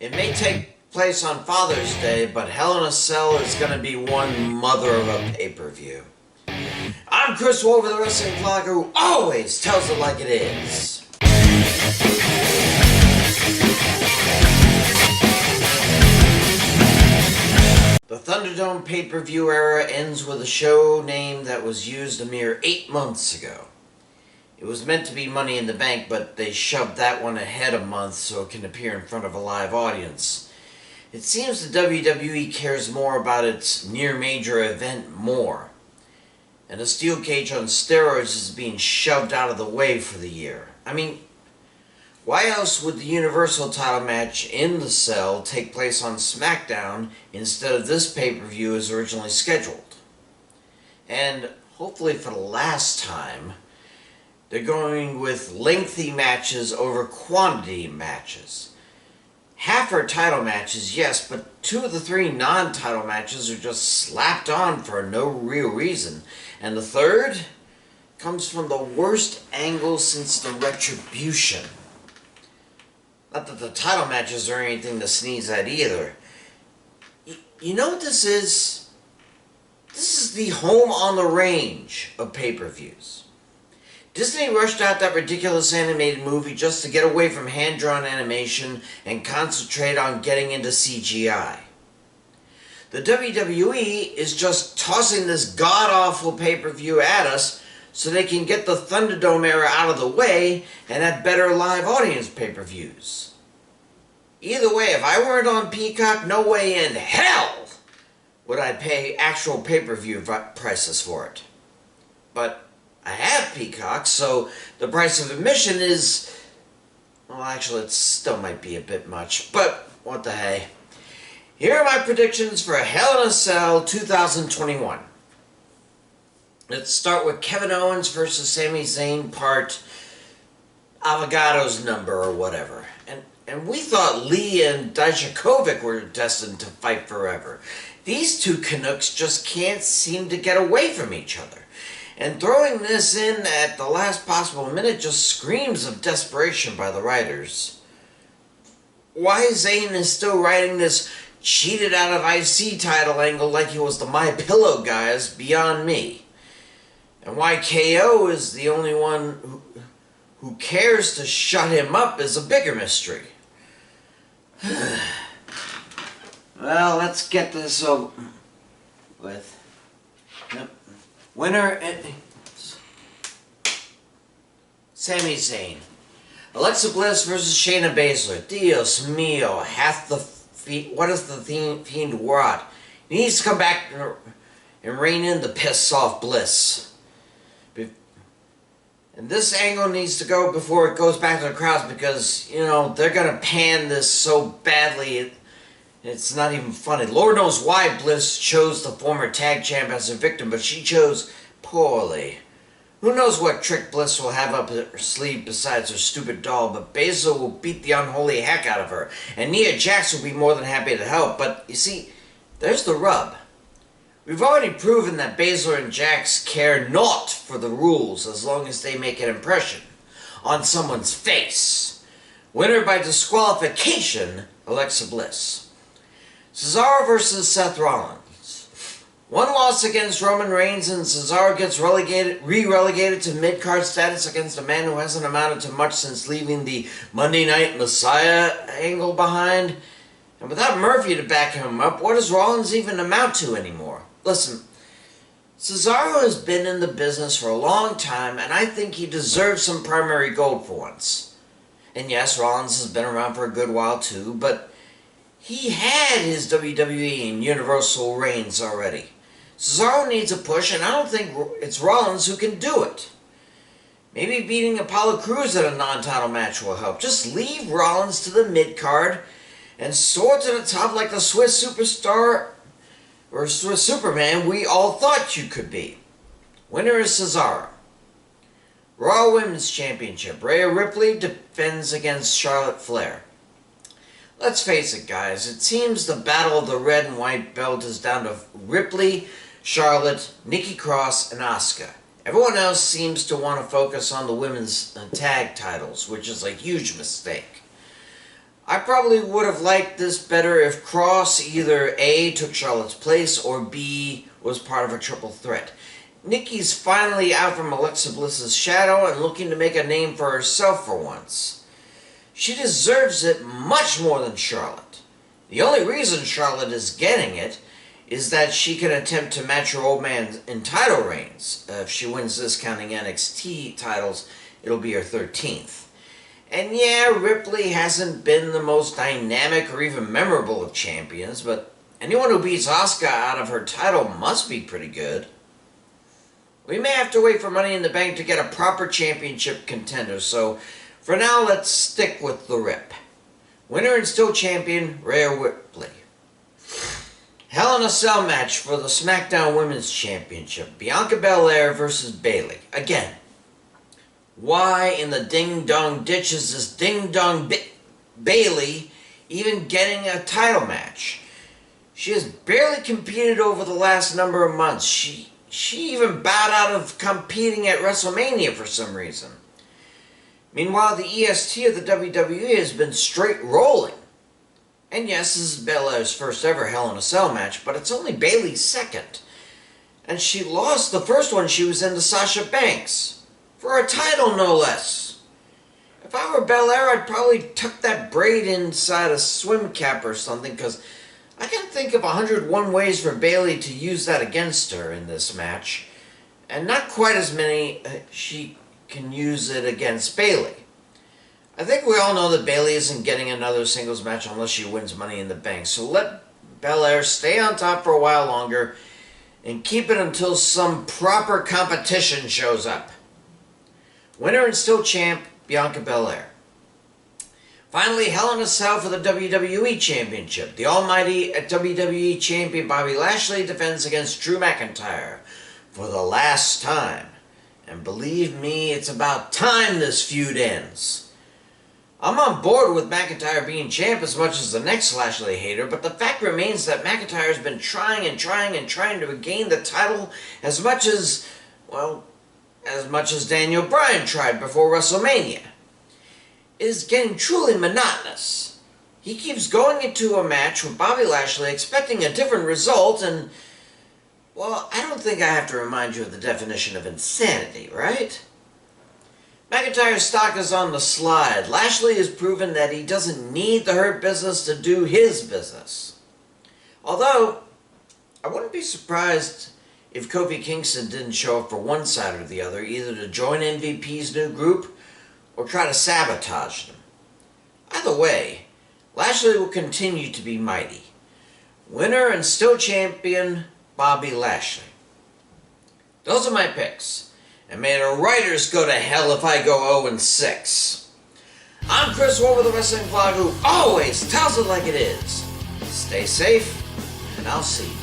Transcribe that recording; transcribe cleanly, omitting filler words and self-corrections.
It may take place on Father's Day, but Hell in a Cell is going to be one mother of a pay-per-view. I'm Chris Wolvie, the wrestling vlogger who always tells it like it is. The Thunderdome pay-per-view era ends with a show name that was used a mere 8 months ago. It was meant to be Money in the Bank, but they shoved that one ahead a month so it can appear in front of a live audience. It seems the WWE cares more about its near-major event more. And a steel cage on steroids is being shoved out of the way for the year. I mean, why else would the Universal title match in the Cell take place on SmackDown instead of this pay-per-view as originally scheduled? And hopefully for the last time, they're going with lengthy matches over quantity matches. Half are title matches, yes, but 2 of the 3 non-title matches are just slapped on for no real reason. And the third comes from the worst angle since the Retribution. Not that the title matches are anything to sneeze at either. You know what this is? This is the home on the range of pay-per-views. Disney rushed out that ridiculous animated movie just to get away from hand-drawn animation and concentrate on getting into CGI. The WWE is just tossing this god-awful pay-per-view at us so they can get the Thunderdome era out of the way and have better live audience pay-per-views. Either way, if I weren't on Peacock, no way in hell would I pay actual pay-per-view prices for it. But I have Peacock, so the price of admission is, well, actually, it still might be a bit much, but what the hey. Here are my predictions for Hell in a Cell 2021. Let's start with Kevin Owens versus Sami Zayn part Avogado's number or whatever. And we thought Lee and Dijakovic were destined to fight forever. These two Canucks just can't seem to get away from each other. And throwing this in at the last possible minute just screams of desperation by the writers. Why Zayn is still writing this cheated out of IC title angle like he was the My Pillow guy is beyond me. And why KO is the only one who cares to shut him up is a bigger mystery. Well, let's get this over with. Yep. Winner, Sami Zayn. Alexa Bliss versus Shayna Baszler. Dios mio, what is the Fiend want? He needs to come back and rein in the piss off Bliss. And this angle needs to go before it goes back to the crowds because, you know, they're going to pan this so badly it's not even funny. Lord knows why Bliss chose the former tag champ as her victim, but she chose poorly. Who knows what trick Bliss will have up her sleeve besides her stupid doll, but Baszler will beat the unholy heck out of her, and Nia Jax will be more than happy to help. But, you see, there's the rub. We've already proven that Baszler and Jax care naught for the rules as long as they make an impression on someone's face. Winner by disqualification, Alexa Bliss. Cesaro versus Seth Rollins. One loss against Roman Reigns and Cesaro gets re-relegated to mid-card status against a man who hasn't amounted to much since leaving the Monday Night Messiah angle behind. And without Murphy to back him up, what does Rollins even amount to anymore? Listen, Cesaro has been in the business for a long time, and I think he deserves some primary gold for once. And yes, Rollins has been around for a good while too, but he had his WWE and Universal reigns already. Cesaro needs a push, and I don't think it's Rollins who can do it. Maybe beating Apollo Crews at a non-title match will help. Just leave Rollins to the mid-card and soar to the top like the Swiss superstar or Swiss Superman we all thought you could be. Winner is Cesaro. Raw Women's Championship. Rhea Ripley defends against Charlotte Flair. Let's face it, guys. It seems the battle of the red and white belt is down to Ripley, Charlotte, Nikki Cross, and Asuka. Everyone else seems to want to focus on the women's tag titles, which is a huge mistake. I probably would have liked this better if Cross either A, took Charlotte's place, or B, was part of a triple threat. Nikki's finally out from Alexa Bliss's shadow and looking to make a name for herself for once. She deserves it much more than Charlotte. The only reason Charlotte is getting it is that she can attempt to match her old man in title reigns. If she wins this, counting NXT titles, it'll be her 13th. And yeah, Ripley hasn't been the most dynamic or even memorable of champions, but anyone who beats Asuka out of her title must be pretty good. We may have to wait for Money in the Bank to get a proper championship contender, so for now let's stick with the Rip. Winner and still champion, Rhea Ripley. Hell in a Cell match for the SmackDown Women's Championship. Bianca Belair versus Bayley. Again, why in the ding-dong ditch is this ding-dong Bayley even getting a title match? She has barely competed over the last number of months. She even bowed out of competing at WrestleMania for some reason. Meanwhile, the EST of the WWE has been straight rolling. And yes, this is Belair's first ever Hell in a Cell match, but it's only Bayley's second. And she lost the first one she was in to Sasha Banks. For a title, no less. If I were Belair, I'd probably tuck that braid inside a swim cap or something, because I can think of 101 ways for Bayley to use that against her in this match. And not quite as many she can use it against Bayley. I think we all know that Bayley isn't getting another singles match unless she wins Money in the Bank. So let Belair stay on top for a while longer and keep it until some proper competition shows up. Winner and still champ, Bianca Belair. Finally, Hell in a Cell for the WWE Championship. The almighty WWE Champion Bobby Lashley defends against Drew McIntyre for the last time. And believe me, it's about time this feud ends. I'm on board with McIntyre being champ as much as the next Lashley hater, but the fact remains that McIntyre's been trying to regain the title as much as Daniel Bryan tried before WrestleMania. It is getting truly monotonous. He keeps going into a match with Bobby Lashley expecting a different result, and well, I don't think I have to remind you of the definition of insanity, right? McIntyre's stock is on the slide. Lashley has proven that he doesn't need the Hurt Business to do his business. Although, I wouldn't be surprised if Kofi Kingston didn't show up for one side or the other, either to join MVP's new group or try to sabotage them. Either way, Lashley will continue to be mighty. Winner and still champion, Bobby Lashley. Those are my picks. And may the writers go to hell if I go 0-6. I'm Chris Wolvie, the Wrestling Vlog, who always tells it like it is. Stay safe, and I'll see you.